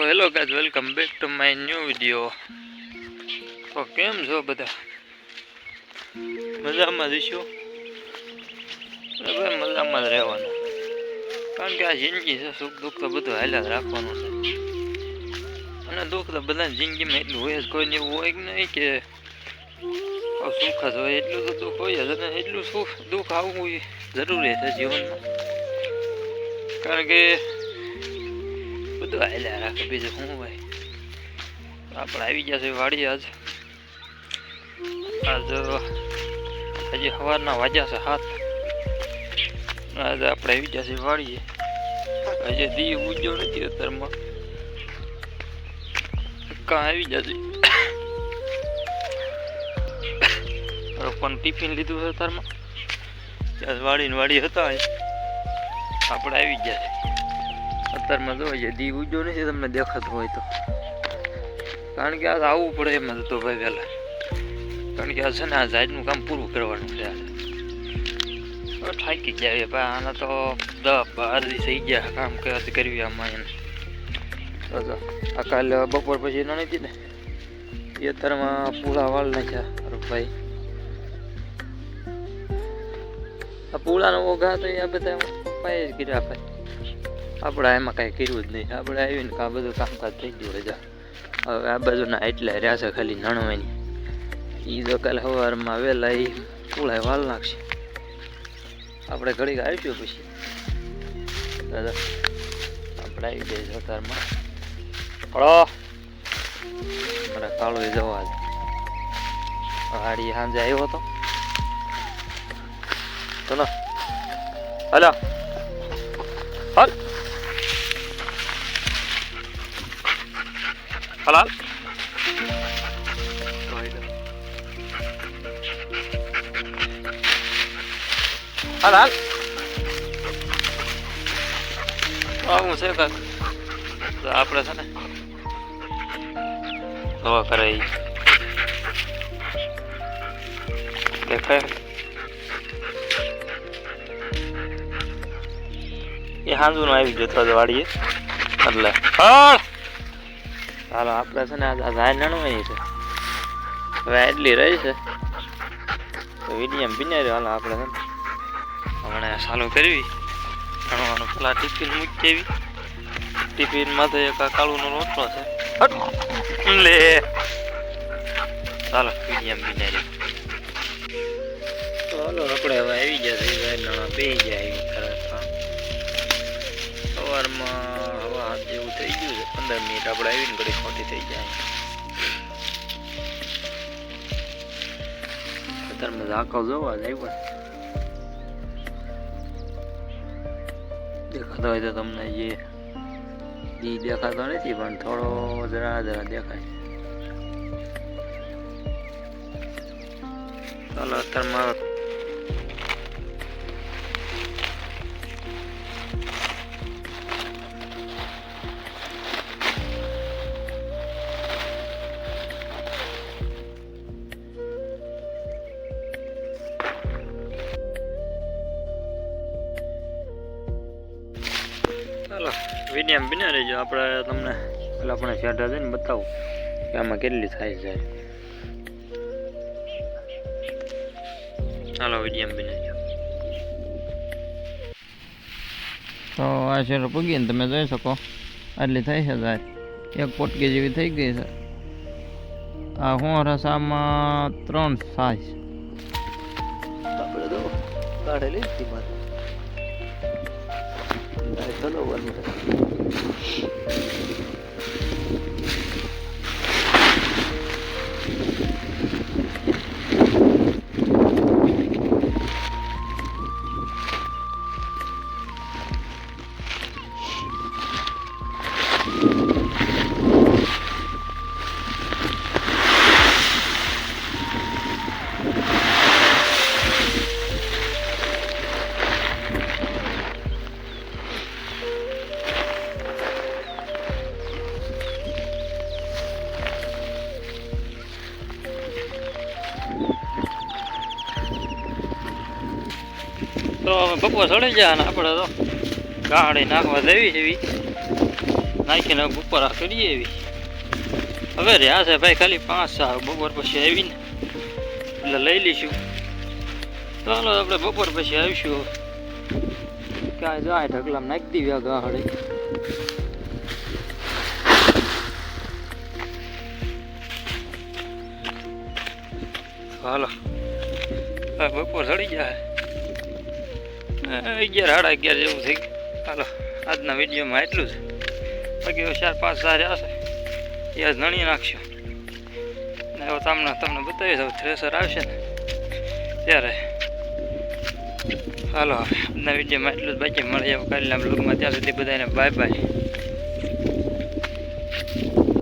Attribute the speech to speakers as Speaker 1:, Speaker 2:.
Speaker 1: Hello guys, welcome back to my new video. તો કેમ છો બધા? મજામાં જઈશું? ભાઈ મજામાં જ રહેવાનું, કારણ કે આ જિંદગી છે. સુખ દુઃખ તો બધું હાલ્યા જ રાખવાનું છે. અને દુઃખ તો બધાની જિંદગીમાં એટલું હોય જ, કોઈને એવું હોય કે નહીં કે સુખ જ હોય. એટલું તો દુઃખ હોય જ, અને એટલું સુખ દુઃખ આવવું એ જરૂરી છે જીવનમાં. કારણ કે બધું હાલ્યા રાખે. બીજું શું હોય? આપણે આવી ગયા છે વાડી. આજ હજી સવારના વાગ્યા છે 7. આજે આપણે આવી ગયા છે વાડીએ. હજી દી ઉગ્યો નથી અત્યારમાં, કાં આવી જશે. પણ ટિફિન લીધું છે અત્યારમાં. વાડી હતા આપણે આવી ગયા છે અત્યારમાં. જો દી ઉગ્યો નથી, તમને દેખાતું હોય તો. કારણ કે આજ આવવું પડે એમ જ હતો ભાઈ વહેલા. કારણ કે આ છે ને આ જાતનું કામ પૂરું કરવાનું છે. થાકી ગયા ભાઈ, આના તો 10-12 દિવસ થઈ ગયા કામ કરવી આમાં એને. આ કાલે બપોર પછી ના નથી ને, એ અત્યારમાં પૂળા વાળ નાખ્યા ભાઈ. આ પૂળાનો ઓઘા તો એ બધા પપ્પાએ જ કર્યા ભાઈ. આપણે એમાં કાંઈ કર્યું જ નહીં. આપણે આવીને આ બધું કામકાજ થઈ ગયું રજા. હવે આ બાજુના એટલા રહ્યા છે ખાલી નણવાની. એ તો કાલે સવારમાં વહેલા એ પૂળા વાલ નાખશે. આપણે ઘડીક આવીશું પછી દાદા. આપણે આવી જઈએ સતારમાં. હળો મારા કાળો એ જવા જ હાડી સાંજે આવ્યો હતો. ચલો હાલો હાલ હાલ હાલ હાલ. હું છે કાક આપણે છે ને દવા કરાવી દેખાય એ હાંજુનું આવી જતો વાડીએ એટલે હાલો આપણે છે ને આ નાનું છે. હવે એટલી રહી છે તો વિડીયમ બિના રહ્યો. હાલો આપણે છે ને હમણાં ચાલુ કરવી ભણવાનું. પેલા ટિફિન મૂકી આવી. ટિફિનમાં તો એક કાળુનો રોટલો છે. લે ચાલો વિડીયમ બિના રહ્યો. તો હાલો આપણે હવે આવી જશે. બે જાય સવારમાં હવા હાથ જેવું થઈ ગયું છે. 15 મિનિટ આપણે આવીને ઘડી ખોટી થઈ જાય. અત્યારમાં ઝાકળ જોવા જ આવ્યો. દેખાતો હોય તો તમને જે દી દેખાતો નથી, પણ થોડો જરા દેખાય. ચાલો અત્યારમાં વિડીયો બિના રહેજો. આપણે તમને પેલા આપણે શેઢા જઈને બતાવું કે આમાં કેટલી થાય છે. હાલો વિડીયો બિના રહેજો. તો આ શેઢો પગીને તમે જોઈ શકો આટલી થાય છે. જાય એક પોટકી જેવી થઈ ગઈ છે. આ હું રસામાં 3 સાઈઝ આપણે તો કાઢેલી હતી મારે. ચલો બની તો બપોર ચડી જાય ને આપણે તો ગાડી નાખવા દેવી છે. નાખીને બપોરા કરીએ એવી હવે રહ્યા છે ભાઈ ખાલી 5 સાવ બપોર પછી આવીને એટલે લઈ લઈશું ચાલો આપણે બપોર પછી આવીશું ક્યાં જાય ઢગલામાં નાખી દીધી આગળ હાલો બપોર ચડી જાય 11 સાડા 11 જેવું થઈ ગયું હાલો આજના વિડીયોમાં એટલું જ બાકી 4-5 સાર હશે એ આજ નણી નાખશું ને હવે તમને બતાવી દઉં થ્રેસર આવશે ને ત્યારે હાલો આજના વિડીયોમાં એટલું જ બાકી મળીએ કાલના બ્લોગમાં ત્યાં સુધી બધાને બાય બાય